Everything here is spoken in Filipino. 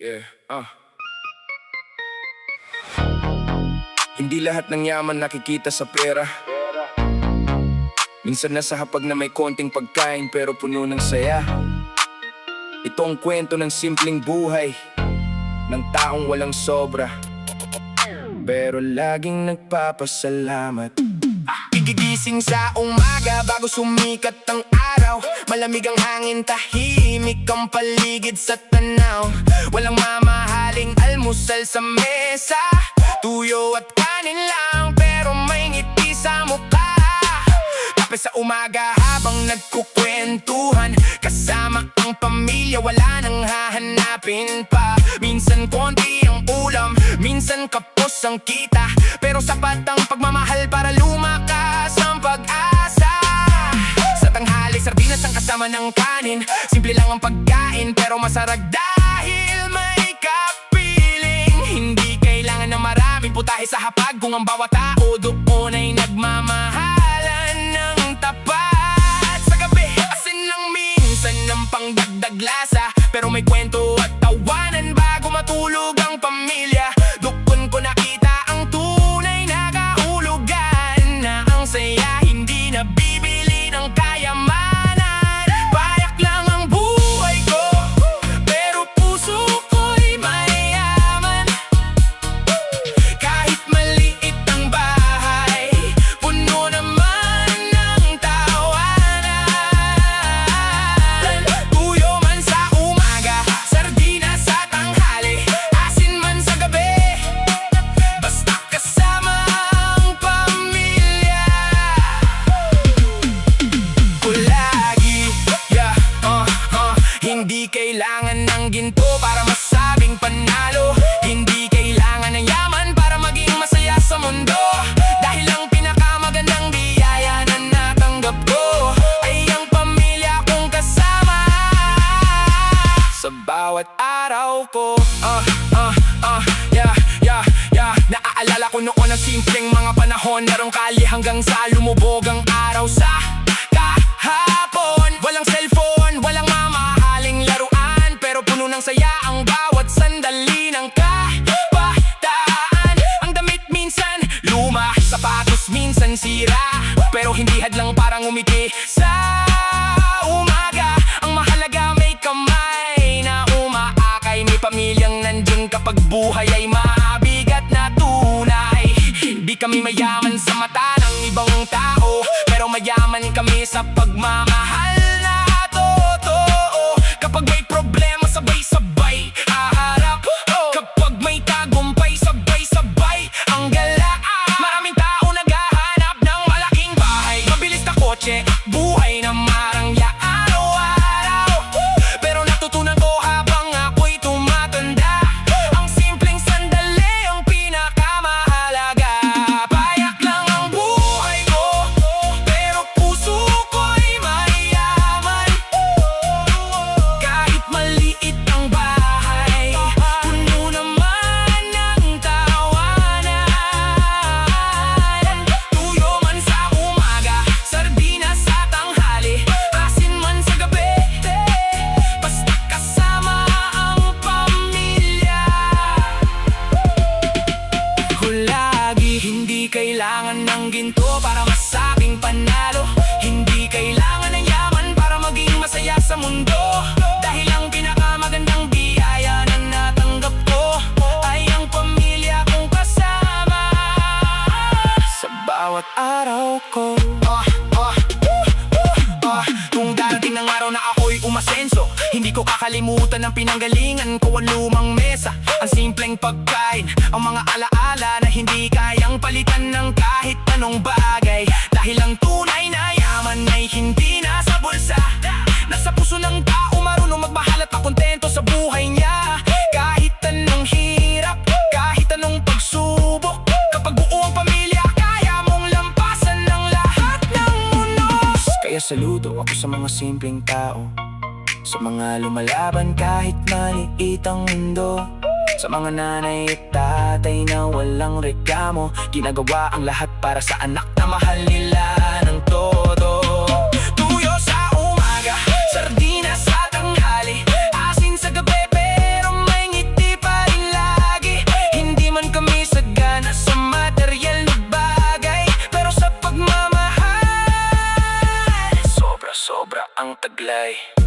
Yeah, Hindi lahat ng yaman nakikita sa pera. Minsan nasa hapag na may konting pagkain pero puno ng saya. Ito ang kwento ng simpleng buhay ng taong walang sobra pero laging nagpapasalamat. Gigising sa umaga bago sumikat ang araw. Malamig ang hangin, tahimik ang paligid sa tanaw. Walang mamahaling almusal sa mesa, tuyo at kanin lang pero may ngiti sa mukha. Kape sa umaga habang nagkukwentuhan kasama ang pamilya, wala nang hahanapin pa. Minsan konti ang ulam, minsan kapos ang kita, pero sapat ang pagmamahal para lumakas ang pag-asa. Sa tanghali, sardinas ang kasama ng kanin. Simple lang ang pagkain pero masarap dahil may kapiling. Hindi kailangan ng maraming putahe sa hapag kung ang bawat tao doon ay nagmamahalan ng tapat. Sa gabi, asin lang minsan ng pangdagdag lasa, pero may kwento at tawanan bago matulog ang pamilya. Doon ko nakita ang tunay na kahulugan, na ang saya hindi nabibili ng kayamanan. Payak lang ang buhay ko, pero puso ko'y mayaman. Kahit maliit ang bahay, puno naman ng tawanan. Tuyo man sa umaga, sardinas sa tanghali, asin man sa gabi, basta kasama ang pamilya ko lagi. Hindi kailangan ng ginto para masabing panalo. Hindi kailangan ng yaman para maging masaya sa mundo. Dahil ang pinakamagandang biyaya na natanggap ko ay ang pamilya kong kasama sa bawat araw ko. Naaalala ko noon ang simpleng mga panahon, larong kali hanggang sa lumubog ang araw sa kahapon. Walang cellphone, walang mamahaling laruan, pero puno ng saya ang bawat sandali ng kabataan. Ang damit minsan luma, sapatos minsan sira, pero hindi hadlang parang umiti sa umaga. Ang mahalaga may kamay na umaakay, may pamilyang nandiyan kapag buhay ay mabigat na tunay. Di kami mayaman sa mata ng ibang tao, pero mayaman kami sa pagmamahal na totoo. Kapag may problema, sabay-sabay haharap. Kapag may tagumpay, sabay-sabay ang gala. Maraming tao naghahanap ng malaking bahay, mabilis na kotse, buhay na marangya araw-araw. Pero natutunan ko habang ako'y tumatanda, ang simpleng sandali ang pinakamahalaga. Payak lang ang buhay ko, pero puso ko'y mayaman. Kahit maliit ang bahay, puno naman ng tawanan. Tuyo man sa umaga, sardinas sa tanghali, asin man sa gabi, basta kasama ang pamilya ko lagi. Hindi kailangan ng ginto para masabing panalo. Hindi kailangan ng yaman para maging masaya sa mundo. Dahil ang pinakamagandang biyaya na natanggap ko ay ang pamilya kong kasama sa bawat araw ko. Kung darating ng araw na ako'y umasenso, hindi ko kakalimutan ang pinanggalingan ko, ang lumang mesa, ang simpleng pagkain, ang mga alaala na hindi kayang palitan ng kahit anong bagay. Dahil ang tunay na yaman ay hindi nasa bulsa, nasa puso ng tao marunong magmahal at makontento sa buhay niya. Kahit anong hirap, kahit anong pagsubok, kapag buo ang pamilya, kaya mong lampasan ng lahat ng unos. Kaya saludo ako sa mga simpleng tao, sa mga lumalaban kahit maliit ang mundo, sa mga nanay at tatay na walang reklamo, ginagawa ang lahat para sa anak na mahal nila ng todo. Tuyo sa umaga, sardinas sa tanghali, asin sa gabi, pero may ngiti sablay.